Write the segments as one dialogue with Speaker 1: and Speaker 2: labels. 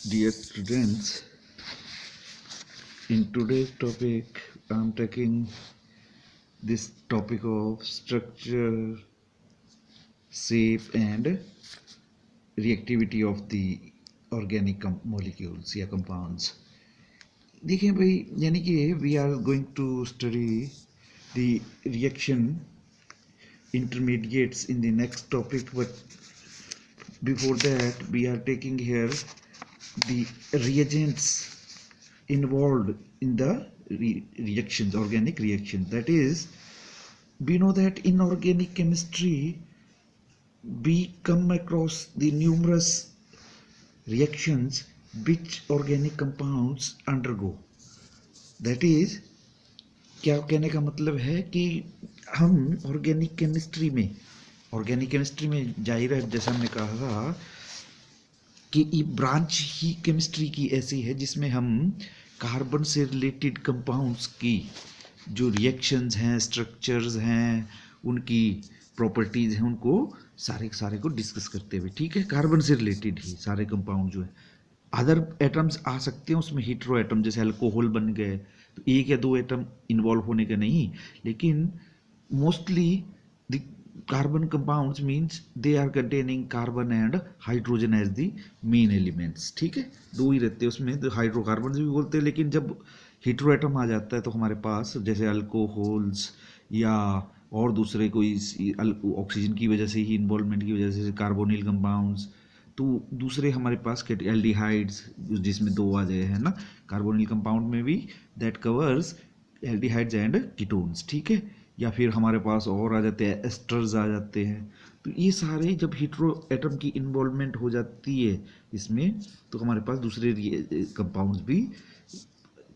Speaker 1: Dear students, in today's topic, I'm taking this topic of structure, shape, and reactivity of the organic molecules या compounds. देखिए भाई, यानी कि we are going to study the reaction intermediates in the next topic, but before that, we are taking here the reagents involved in the reactions, organic reaction. That is, we know that in organic chemistry we come across the numerous reactions which organic compounds undergo. That is, क्या कहने का मतलब है कि हम organic chemistry में जाहिर है, जैसा हमने कहा कि ये ब्रांच ही केमिस्ट्री की ऐसी है जिसमें हम कार्बन से रिलेटेड कंपाउंड्स की जो रिएक्शंस हैं, स्ट्रक्चर्स हैं, उनकी प्रॉपर्टीज़ हैं, उनको सारे को डिस्कस करते हुए, ठीक है, कार्बन से रिलेटेड ही सारे कंपाउंड जो है। अदर एटम्स आ सकते हैं उसमें, हीट्रो एटम जैसे अल्कोहल बन गए, तो एक या दो एटम इन्वॉल्व होने का नहीं, लेकिन mostly the carbon compounds means they are containing carbon and hydrogen as the main elements, ठीक है, दो ही रहते हैं उसमें, तो हाइड्रोकार्बन भी बोलते हैं। लेकिन जब हीट्रोएटम आ जाता है तो हमारे पास जैसे अल्कोहल्स या और दूसरे कोई ऑक्सीजन की वजह से ही, इन्वॉल्वमेंट की वजह से कार्बोनिल कंपाउंड्स, तो दूसरे हमारे पास एल्डिहाइड्स जिसमें दो आ जाए, है ना, कार्बोनिल कंपाउंड में भी that covers aldehydes and ketones, ठीक है। या फिर हमारे पास और आ जाते हैं, एस्टर्स आ जाते हैं। तो ये सारे जब हीट्रो एटम की इन्वॉल्वमेंट हो जाती है इसमें, तो हमारे पास दूसरे कंपाउंड्स भी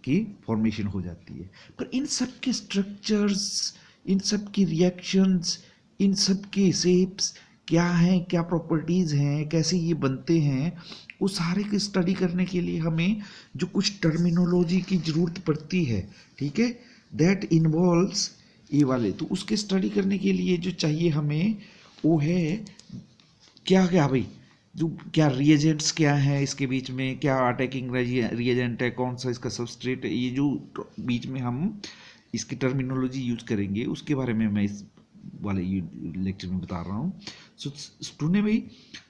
Speaker 1: की फॉर्मेशन हो जाती है। पर इन सब के स्ट्रक्चर्स, इन सब की रिएक्शंस, इन सब के शेप्स क्या हैं, क्या प्रॉपर्टीज़ हैं, कैसे ये बनते हैं, वो सारे की स्टडी करने के लिए हमें जो कुछ टर्मिनोलॉजी की ज़रूरत पड़ती है, ठीक है, दैट इन्वॉल्व्स ये वाले, तो उसके स्टडी करने के लिए जो चाहिए हमें वो है क्या क्या भाई, जो क्या रिएजेंट्स क्या है, इसके बीच में क्या अटैकिंग रिएजेंट है, कौन सा इसका सबस्ट्रेट है, ये जो बीच में हम इसकी टर्मिनोलॉजी यूज करेंगे उसके बारे में मैं इस वाले लेक्चर में बता रहा हूँ। सो स्टूडेंट भाई,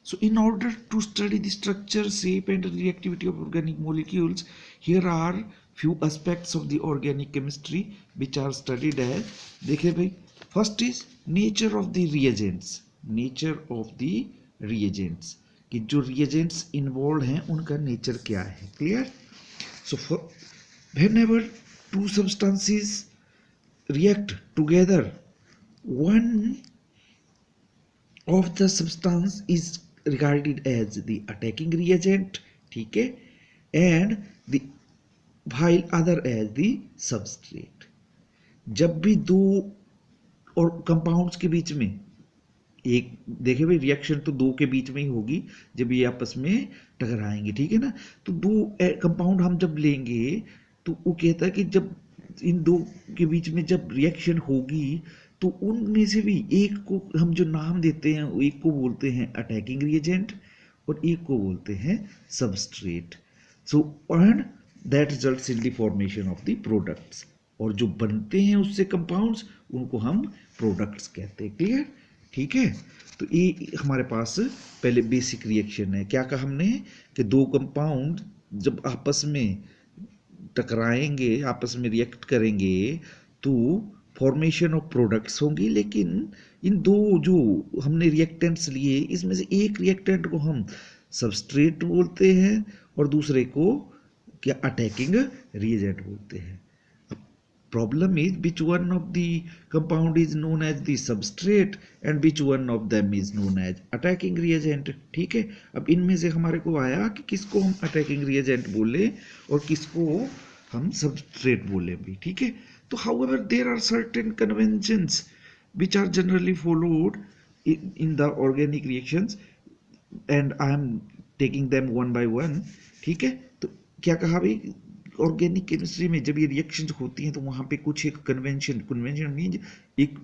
Speaker 1: so in order to study the structure, shape and reactivity of organic molecules, here are few aspects of the organic chemistry which are studied as, देखिए भाई, first is nature of the reagents, कि जो reagents involved हैं उनका nature क्या है, clear? So for whenever two substances react together, one of the substance is regarded as the attacking reagent, ठीक है, and the while other as the substrate। जब भी दो और कंपाउंड्स के बीच में एक, देखे भाई, रिएक्शन तो दो के बीच में ही होगी जब ये आपस में टकराएंगे, ठीक है ना, तो दो कंपाउंड हम जब लेंगे तो वो कहता है कि जब इन दो के बीच में जब रिएक्शन होगी तो उनमें से भी एक को हम जो नाम देते हैं, एक को बोलते हैं अटैकिंग रिएजेंट और एक को बोलते हैं substrate. So and that results in the formation of the products, और जो बनते हैं उससे कंपाउंड्स उनको हम प्रोडक्ट्स कहते हैं, क्लियर, ठीक है। तो ये हमारे पास पहले बेसिक रिएक्शन है। क्या कहा हमने कि दो कंपाउंड जब आपस में टकराएंगे, आपस में रिएक्ट करेंगे तो फॉर्मेशन ऑफ प्रोडक्ट्स होंगी, लेकिन इन दो जो हमने रिएक्टेंट्स लिए इसमें से एक रिएक्टेंट को हम सबस्ट्रेट बोलते हैं और दूसरे को क्या अटैकिंग रिएजेंट बोलते हैं। Problem is which one of the compound is known as the substrate and which one of them is known as attacking reagent, ठीक है। अब इनमें से हमारे को आया कि किसको हम अटैकिंग रिएजेंट बोले और किसको हम सबस्ट्रेट बोले भी, ठीक है। तो however there are certain conventions which are generally followed in the organic reactions and I am taking them one by one, ठीक है। तो क्या कहा भाई, ऑर्गेनिक केमिस्ट्री में जब ये रिएक्शंस होती हैं तो वहाँ पे कुछ एक कन्वेंशन मीन्स एक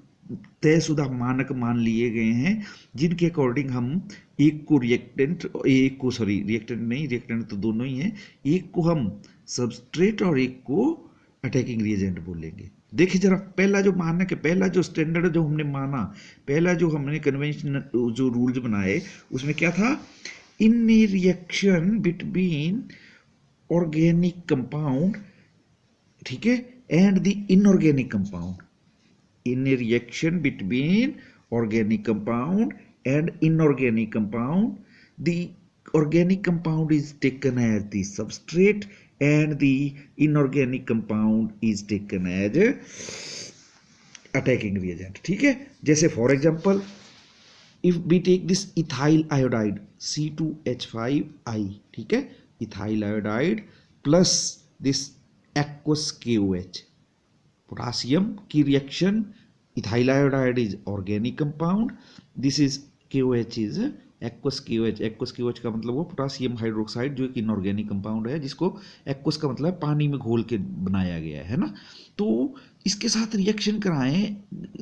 Speaker 1: तयशुदा मानक मान लिए गए हैं जिनके अकॉर्डिंग हम एक को रिएक्टेंट तो दोनों ही हैं, एक को हम सबस्ट्रेट और एक को अटैकिंग रिएजेंट बोलेंगे। देखिए जरा, पहला जो मानक है, पहला जो स्टैंडर्ड जो हमने माना, पहला जो हमने कन्वेंशनल जो रूल्स बनाए, उसमें क्या था? In a reaction between organic compound, ठीक है, and the inorganic compound, in a reaction between organic compound and inorganic compound, the organic compound is taken as the substrate and the inorganic compound is taken as attacking reagent। ठीक है, जैसे for example if we take this ethyl iodide C2H5I, ठीक है, ethyl iodide plus this aqueous KOH, potassium की reaction, ethyl iodide is organic compound, this is KOH is aqueous KOH। Aqueous KOH का मतलब वो potassium hydroxide जो एक inorganic compound है, जिसको एक्वस का मतलब पानी में घोल के बनाया गया है ना। तो इसके साथ रिएक्शन कराएं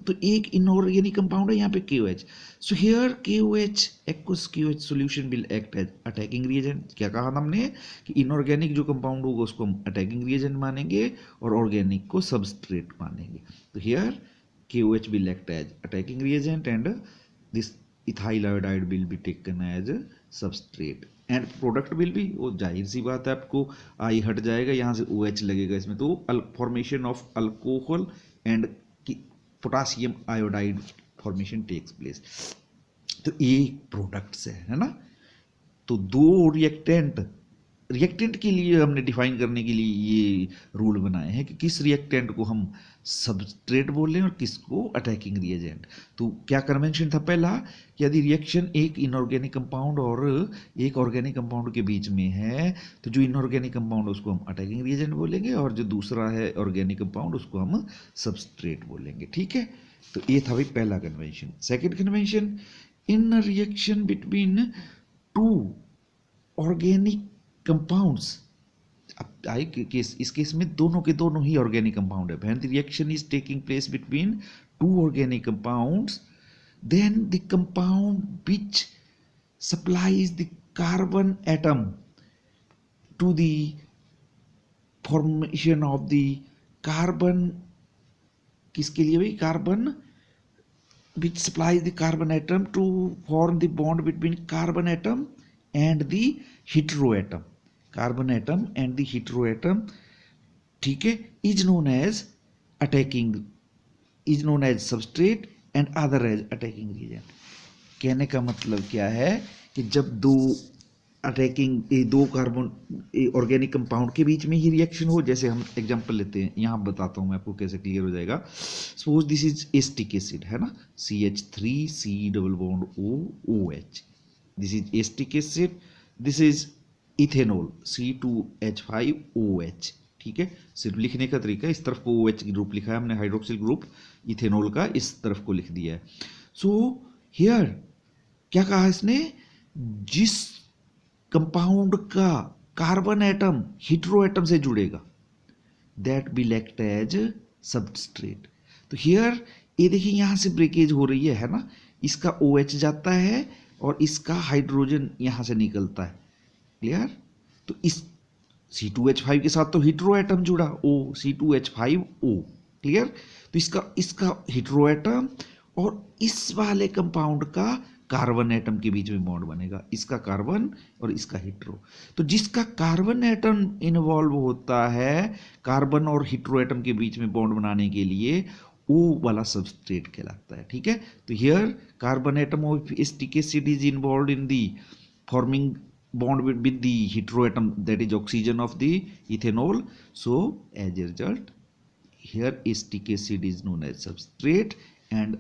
Speaker 1: तो एक इनऑर्गेनिक कंपाउंड है यहाँ पे KOH, so here KOH aqueous KOH solution will act as attacking reagent. क्या कहा हमने कि इनऑर्गेनिक जो कंपाउंड होगा उसको हम अटैकिंग रिएजेंट मानेंगे और ऑर्गेनिक को सबस्ट्रेट मानेंगे। तो here KOH will act as attacking reagent and this ethyl iodide will be taken as substrate and product will be, वो जाहिर सी बात है आपको I हट जाएगा, यहाँ से OH लगेगा इसमें, तो formation of alcohol and potassium iodide formation takes place. तो ये प्रोडक्ट्स है ना। तो दो रिएक्टेंट के लिए हमने डिफाइन करने के लिए ये रूल बनाए हैं कि किस रिएक्टेंट को हम सबस्ट्रेट बोलें और किसको अटैकिंग रिएजेंट। तो क्या कन्वेंशन था पहला कि यदि रिएक्शन एक इनऑर्गेनिक कंपाउंड और एक ऑर्गेनिक कंपाउंड के बीच में है तो जो इनऑर्गेनिक कंपाउंड उसको हम अटैकिंग रिएजेंट बोलेंगे और जो दूसरा है ऑर्गेनिक कंपाउंड उसको हम सबस्ट्रेट बोलेंगे। ठीक है, तो ये था भाई पहला convention. Second convention, in reaction between two organic compounds, अब आई केस, इस केस में दोनों के दोनों ही ऑर्गेनिक कंपाउंड है। When the reaction is taking place between two organic compounds, then the compound which supplies the carbon atom to the formation of the carbon, किसके लिए भाई? Carbon which supplies the carbon atom to form the bond between carbon atom and the heteroatom, carbon atom and the heteroatom, ठीक है, is known as substrate and other as attacking reagent। कहने का मतलब क्या है कि जब दो कार्बन ऑर्गेनिक कंपाउंड के बीच में ही रिएक्शन हो, जैसे हम एग्जांपल लेते हैं, यहाँ बताता हूँ मैं आपको कैसे क्लियर हो जाएगा। Suppose this is acetic acid है ना, CH3C double bond OOH, this is acetic acid, this is ethanol C2H5OH। ठीक है, सिर्फ लिखने का तरीका, इस तरफ को OH ग्रुप लिखा है हमने, हाइड्रोक्सिल ग्रुप इथेनॉल का इस तरफ को लिख दिया है। सो हियर क्या कहा इसने, जिस कंपाउंड का कार्बन एटम हीट्रो एटम से जुड़ेगा that will act as substrate. तो हियर ये देखिए यहाँ से ब्रेकेज हो रही है ना, इसका OH जाता है और इसका हाइड्रोजन यहाँ से निकलता है, क्लियर। तो इस C2H5 के साथ तो हीट्रो एटम जुड़ा O, C2H5O, क्लियर। तो इसका हीट्रो एटम और इस वाले कंपाउंड का कार्बन एटम के बीच में बॉन्ड बनेगा, इसका कार्बन और इसका हीट्रो। तो जिसका कार्बन एटम इन्वॉल्व होता है कार्बन और हीट्रो एटम के बीच में बॉन्ड बनाने के लिए, O वाला सबस्ट्रेट कहलाता है। ठीक है, तो here carbon atom of acetic acid is involved in the forming bond with the heteroatom, that is oxygen of the ethanol. So as a result here acetic acid is known as substrate and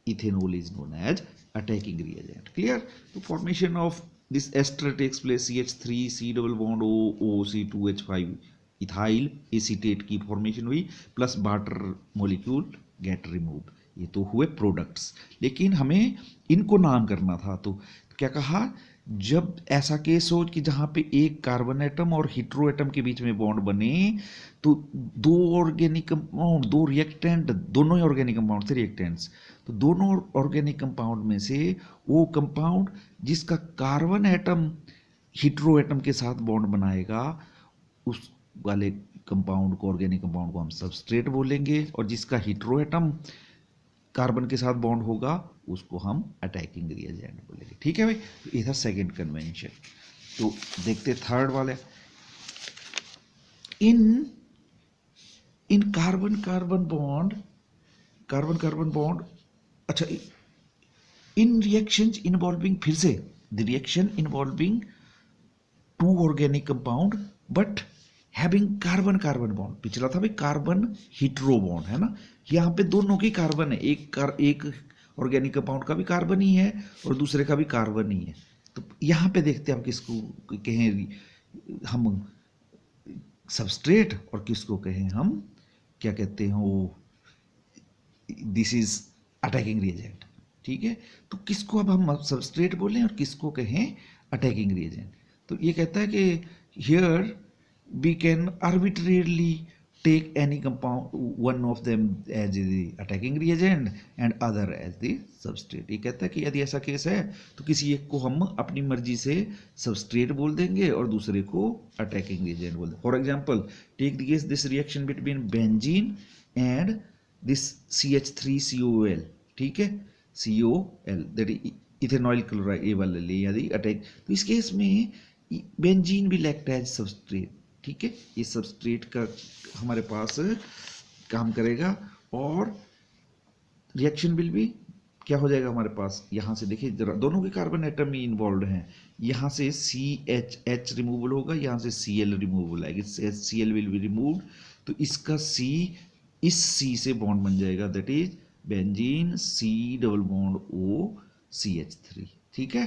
Speaker 1: ethanol is known as attacking reagent, clear। तो formation of this ester takes place, CH3C double bond OC2H5 ethyl acetate की formation हुई plus water molecule get remove. ये तो हुए products, लेकिन हमें इनको नाम करना था। तो क्या कहा, जब ऐसा केस हो कि जहाँ पे एक कार्बन एटम और हीट्रो एटम के बीच में बॉन्ड बने, तो दो ऑर्गेनिक कंपाउंड, दो रिएक्टेंट, दोनों ही ऑर्गेनिक कंपाउंड थे रिएक्टेंट्स, तो दोनों ऑर्गेनिक कंपाउंड में से वो कंपाउंड जिसका कार्बन एटम हीट्रो एटम के साथ बॉन्ड बनाएगा, उस वाले कंपाउंड को, ऑर्गेनिक कंपाउंड को हम सबस्ट्रेट बोलेंगे, और जिसका हीट्रो एटम कार्बन के साथ बॉन्ड होगा उसको हम अटैकिंग रिएजेंट बोलेंगे। ठीक है भाई, तो ये था सेकेंड कन्वेंशन। तो देखते थर्ड वाले, इन कार्बन कार्बन बॉन्ड, अच्छा, इन रिएक्शंस इन्वॉल्विंग, फिर से the reaction involving two organic compound but having carbon carbon bond, पिछला था भाई कार्बन हीट्रो बॉन्ड, है ना, यहाँ पे दोनों की कार्बन है, एक ऑर्गेनिक कंपाउंड का भी कार्बन ही है और दूसरे का भी कार्बन ही है। तो यहाँ पे देखते हैं हम किसको कहें हम सबस्ट्रेट और किसको कहें हम क्या कहते हैं वो, दिस इज अटैकिंग रिएजेंट। ठीक है, तो किसको अब हम सबस्ट्रेट बोलें और किसको कहें अटैकिंग रिएजेंट। तो ये कहता है कि here we can arbitrarily take any compound, one of them as the attacking reagent and other as the substrate। ये कहता है कि यदि ऐसा केस है तो किसी एक को हम अपनी मर्जी से सबस्ट्रेट बोल देंगे और दूसरे को अटैकिंग रिएजेंट बोल देंगे। For example, take the case this reaction between benzene and this CH3COL, ठीक है, COL दैट इथेनॉइल क्लोराइड, ये वाला ले यदि अटैक, तो इस केस में benzene will act as substrate. ठीक है, ये सबस्ट्रेट का हमारे पास काम करेगा और रिएक्शन विल भी क्या हो जाएगा हमारे पास, यहाँ से देखिए जरा, दोनों के कार्बन एटम ही इन्वॉल्व हैं, यहाँ से CH रिमूवल होगा, यहाँ से Cl रिमूवल आएगी, Cl विल बी रिमूव्ड, तो इसका C इस C से बॉन्ड बन जाएगा, that is benzene C double bond O CH3, ठीक है,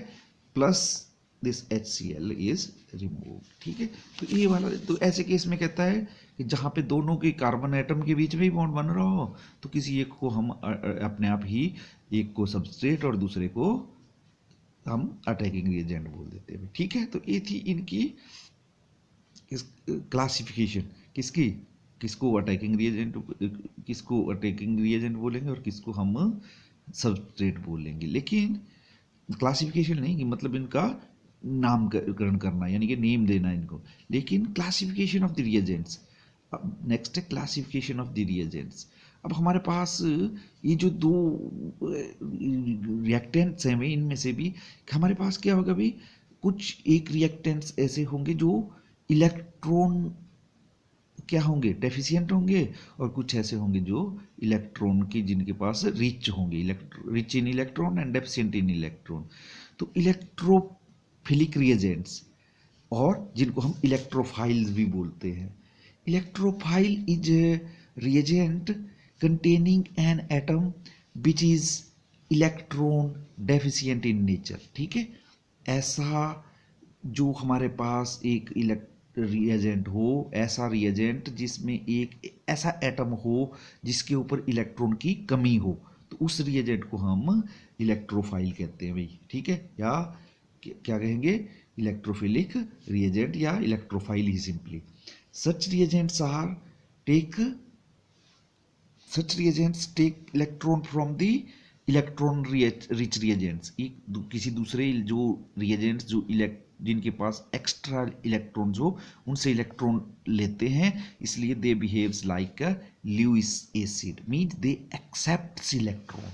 Speaker 1: plus this HCl is remove. ठीक है, तो ये वाला, तो ऐसे केस में कहता है कि जहाँ पे दोनों के कार्बन एटम के बीच में ही बॉन्ड बन रहा हो, तो किसी एक को हम अपने आप ही, एक को सबस्ट्रेट और दूसरे को हम अटैकिंग रिएजेंट बोल देते हैं। ठीक है, तो ये थी इनकी क्लासिफिकेशन, किसको अटैकिंग रिएजेंट बोलेंगे और किसको हम सबस्ट्रेट बोलेंगे। लेकिन क्लासिफिकेशन नहीं कि मतलब इनका नामकरण करना, यानी कि नेम देना इनको, लेकिन क्लासिफिकेशन ऑफ द रिएजेंट्स। अब नेक्स्ट है क्लासिफिकेशन ऑफ द रिएजेंट्स। अब हमारे पास ये जो दो रिएक्टेंट्स हैं, इनमें से भी हमारे पास क्या होगा भाई, कुछ एक रिएक्टेंट्स ऐसे होंगे जो इलेक्ट्रॉन क्या होंगे, डेफिशिएंट होंगे, और कुछ ऐसे होंगे जो इलेक्ट्रॉन के, जिनके पास रिच होंगे, rich in electron and deficient in electron. तो इलेक्ट्रोफिलिक रिएजेंट्स, और जिनको हम इलेक्ट्रोफाइल्स भी बोलते हैं। Electrophile is a reagent containing an atom which is electron deficient in nature. ठीक है, ऐसा जो हमारे पास एक रिएजेंट हो, ऐसा रिएजेंट जिसमें एक ऐसा एटम हो जिसके ऊपर इलेक्ट्रॉन की कमी हो, तो उस रिएजेंट को हम इलेक्ट्रोफाइल कहते हैं भाई। ठीक है, या क्या कहेंगे, इलेक्ट्रोफिलिक रिएजेंट या इलेक्ट्रोफाइल ही simply. Such reagents take electron from the electron rich reagents. किसी दूसरे जो रिएजेंट्स जो जिनके पास एक्स्ट्रा इलेक्ट्रॉन्स हो, उनसे इलेक्ट्रॉन लेते हैं, इसलिए they behaves like a Lewis acid, means they accepts electron.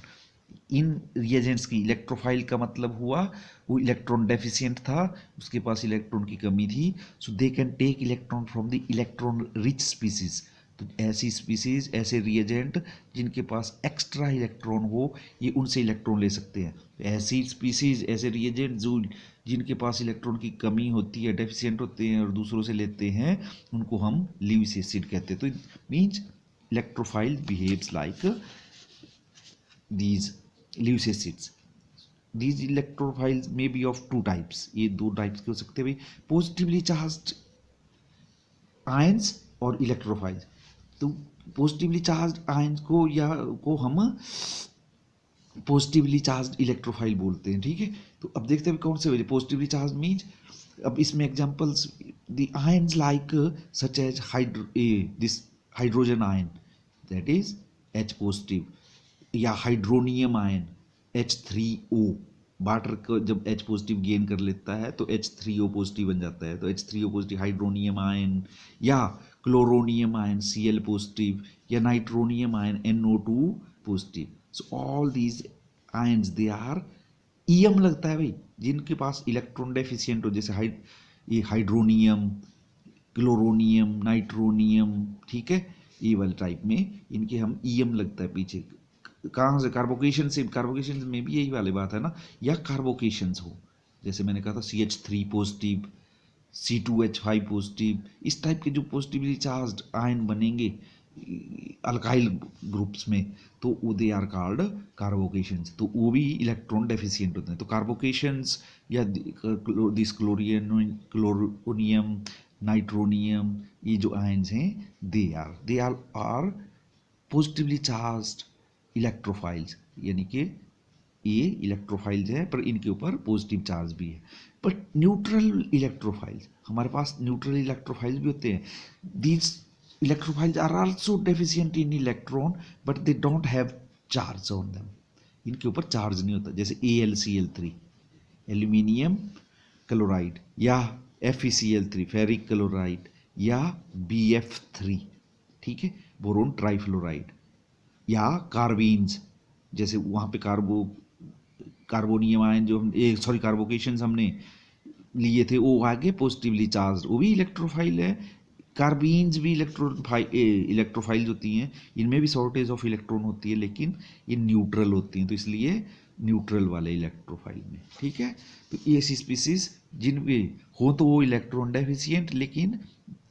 Speaker 1: इन रिएजेंट्स की इलेक्ट्रोफाइल का मतलब हुआ वो इलेक्ट्रॉन डेफिशिएंट था, उसके पास इलेक्ट्रॉन की कमी थी, so they can take electron from the electron rich species. तो ऐसी स्पीसीज, ऐसे रिएजेंट जिनके पास एक्स्ट्रा इलेक्ट्रॉन हो, ये उनसे इलेक्ट्रॉन ले सकते हैं। ऐसी स्पीसीज, ऐसे रिएजेंट जो जिनके पास इलेक्ट्रॉन की कमी होती है, डेफिशिएंट होते हैं और दूसरों से लेते हैं, उनको हम ल्यूइस एसिड कहते हैं। तो means electrophile behaves like these Lewis acids. These electrophiles may be of two types. ये दो टाइप्स के हो सकते हैं भाई, पॉजिटिवली चार्ज्ड आयंस और इलेक्ट्रोफाइल्स। तो पॉजिटिवली चार्ज्ड आयंस को हम पॉजिटिवली चार्ज इलेक्ट्रोफाइल बोलते हैं, ठीक है। तो अब देखते हैं कौन से वाले पॉजिटिवली चार्ज मीन्स, अब इसमें examples the ions like such as this hydrogen ion that is H positive, या हाइड्रोनियम आयन H3O, वाटर को जब H पॉजिटिव गेन कर लेता है तो H3O पॉजिटिव बन जाता है, तो H3O पॉजिटिव हाइड्रोनियम आयन, या क्लोरोनियम आयन Cl पॉजिटिव, या nitronium ion NO2 positive. So all these ions they are EM लगता है भाई, जिनके पास इलेक्ट्रॉन डेफिशिएंट हो, जैसे ये हाइड्रोनियम, क्लोरोनियम, नाइट्रोनियम, ठीक है, ये वाले टाइप में इनके हम ईएम लगता है पीछे। कहाँ से? कार्बोकेशन से। कार्बोकेशन में भी यही वाली बात है ना, या कार्बोकेशंस हो, जैसे मैंने कहा था CH3 पॉजिटिव, C2H5 पॉजिटिव, इस टाइप के जो पॉजिटिवली चार्ज आयन बनेंगे अल्काइल ग्रुप्स में, तो वो दे आर कॉल्ड कार्बोकेशंस, तो वो भी इलेक्ट्रॉन डेफिशिएंट होते हैं। तो कार्बोकेशंस या दिस क्लोरोनियम, नाइट्रोनियम, ये जो आयन्स हैं they are positively charged electrophiles, यानी कि ये इलेक्ट्रोफाइल्स है पर इनके ऊपर पॉजिटिव चार्ज भी है। बट न्यूट्रल इलेक्ट्रोफाइल्स, हमारे पास न्यूट्रल इलेक्ट्रोफाइल्स भी होते हैं। These electrophiles are also deficient in electron but they don't have charge on them, इनके ऊपर चार्ज नहीं होता, जैसे AlCl3 एल्यूमिनियम क्लोराइड, या FeCl3 फेरिक क्लोराइड, या BF3, ठीक है, बोरोन ट्राइफ्लोराइड, या कार्बीन्स, जैसे वहाँ पे कार्बोनियम आयन जो हम कार्बोकेशंस हमने लिए थे वो आगे पॉजिटिवली चार्ज, वो भी इलेक्ट्रोफाइल है। कार्बीन्स भी इलेक्ट्रोफाइल्स होती हैं, इनमें भी शॉर्टेज ऑफ इलेक्ट्रॉन होती है, लेकिन ये न्यूट्रल होती हैं, तो इसलिए न्यूट्रल वाले इलेक्ट्रोफाइल में, ठीक है। तो ये ऐसी स्पीसीज जिनके हो तो वो इलेक्ट्रॉन डेफिशिएंट लेकिन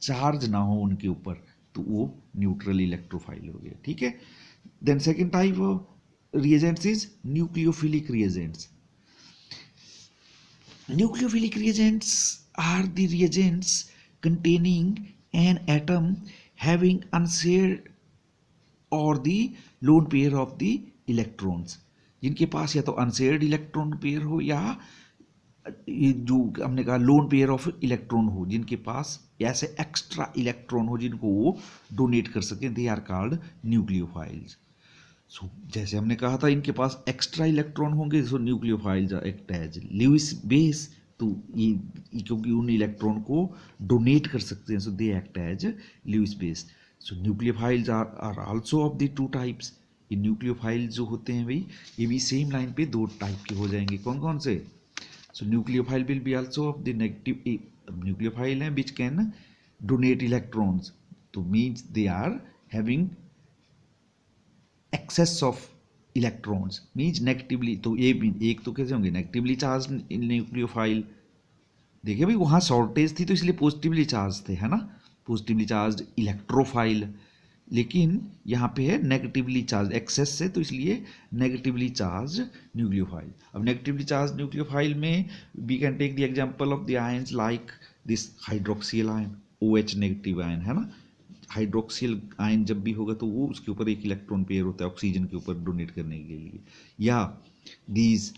Speaker 1: चार्ज ना हो उनके ऊपर, तो वो न्यूट्रल इलेक्ट्रोफाइल हो गया, ठीक है। Then second type of reagents is nucleophilic reagents. Nucleophilic reagents are the reagents containing an atom having unshared or the lone pair of the electrons, जिनके पास या तो अनशेयर्ड इलेक्ट्रॉन पेयर हो या ये जो हमने कहा लोन पेयर ऑफ इलेक्ट्रॉन हो, जिनके पास ऐसे एक्स्ट्रा इलेक्ट्रॉन हो जिनको वो डोनेट कर सकें, they are called nucleophiles. So जैसे हमने कहा था इनके पास एक्स्ट्रा इलेक्ट्रॉन होंगे, so nucleophiles are act as Lewis base, तो ये क्योंकि उन इलेक्ट्रॉन को डोनेट कर सकते हैं, so they act as Lewis base. So nucleophiles are also of the two types. ये न्यूक्लियोफाइल जो होते हैं भाई, ये भी सेम लाइन पे दो टाइप के हो जाएंगे, कौन कौन से? So nucleophile will be also of the negative, nucleophile हैं विच कैन डोनेट इलेक्ट्रॉन्स, तो means they are having excess of electrons, means negatively, तो ये एक तो कैसे होंगे नेगेटिवली चार्ज न्यूक्लियोफाइल, देखिए भाई वहाँ शॉर्टेज थी तो इसलिए पॉजिटिवली चार्ज थे, है ना, पॉजिटिवली चार्ज इलेक्ट्रोफाइल, लेकिन यहाँ पे है नेगेटिवली चार्ज एक्सेस से, तो इसलिए नेगेटिवली चार्ज न्यूक्लियोफाइल। अब नेगेटिवली चार्ज न्यूक्लियोफाइल में we can take the example of the ions like this hydroxyl ion, OH negative ion, है ना। हाइड्रोक्सियल आयन जब भी होगा तो वो उसके ऊपर एक इलेक्ट्रॉन पेयर होता है ऑक्सीजन के ऊपर डोनेट करने के लिए, या these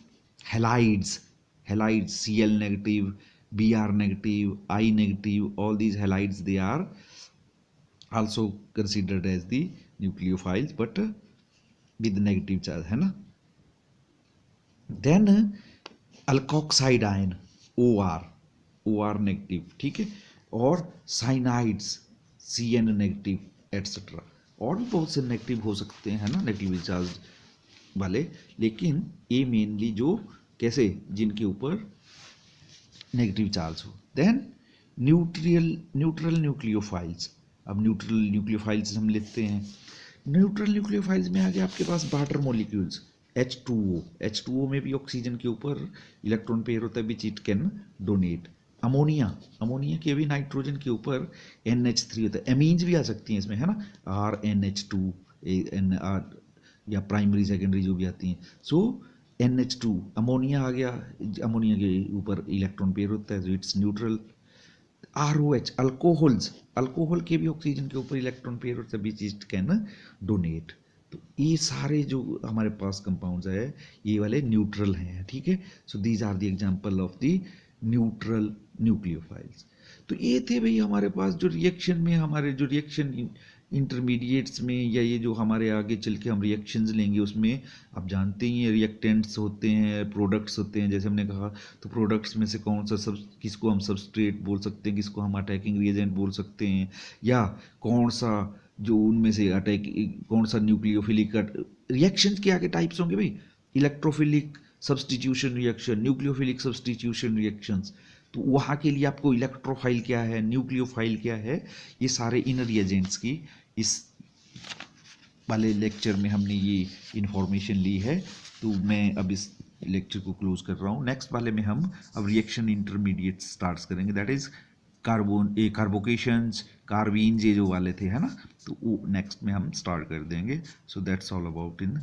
Speaker 1: halides Cl negative, Br negative, I negative, all these halides they are also considered as the nucleophiles but with negative charge, है ना। then alkoxide ion OR negative, ठीक है, और साइनाइड्स CN नेगेटिव एटसेट्रा, और भी बहुत से negative हो सकते हैं, है ना, नेगेटिव चार्ज वाले, लेकिन ये मेनली जो कैसे जिनके ऊपर नेगेटिव चार्ज हो। देन न्यूट्रल न्यूक्लियोफाइल्स, अब न्यूट्रल न्यूक्लियोफाइल्स हम लेते हैं। न्यूट्रल न्यूक्लियोफाइल्स में आगे आपके पास वाटर मॉलिक्यूल्स H2O में भी ऑक्सीजन के ऊपर इलेक्ट्रॉन पेयर होता है which it can donate. Ammonia के भी नाइट्रोजन के ऊपर NH3 होता है। एमीन्स भी आ सकती हैं इसमें, है ना, RNH2 NR या प्राइमरी सेकेंडरी जो भी आती हैं। सो NH2 अमोनिया आ गया, अमोनिया के ऊपर इलेक्ट्रॉन पेयर होता है, so it's neutral. ROH alcohol के भी ऑक्सीजन के ऊपर इलेक्ट्रॉन पेयर होता है विच इट कैन डोनेट। तो ये सारे जो हमारे पास कंपाउंड्स है ये वाले न्यूट्रल हैं, ठीक है। So these are the example of the neutral nucleophiles. तो ये थे भाई हमारे पास जो रिएक्शन में, हमारे जो रिएक्शन इंटरमीडिएट्स में, या ये जो हमारे आगे चल के हम रिएक्शंस लेंगे उसमें आप जानते ही हैं रिएक्टेंट्स होते हैं, प्रोडक्ट्स होते हैं, जैसे हमने कहा। तो प्रोडक्ट्स में से कौन सा सब, किसको हम सबस्ट्रेट बोल सकते हैं, किसको हम अटैकिंग रिएजेंट बोल सकते हैं, या कौन सा जो उनमें से अटैक, कौन सा न्यूक्लियोफिलिक रिएक्शंस के आगे टाइप्स होंगे भाई, electrophilic substitution reaction, nucleophilic substitution reactions. तो वहाँ के लिए आपको इलेक्ट्रोफाइल क्या है, न्यूक्लियोफाइल क्या है, ये सारे इन रिएजेंट्स की इस वाले लेक्चर में हमने ये इंफॉर्मेशन ली है। तो मैं अब इस लेक्चर को क्लोज कर रहा हूँ। नेक्स्ट वाले में हम अब रिएक्शन इंटरमीडिएट स्टार्ट करेंगे, दैट इज कार्बोकेशंस, कार्बीन्स, ये जो वाले थे, है ना। तो वो नेक्स्ट में हम स्टार्ट कर देंगे। So that's all about in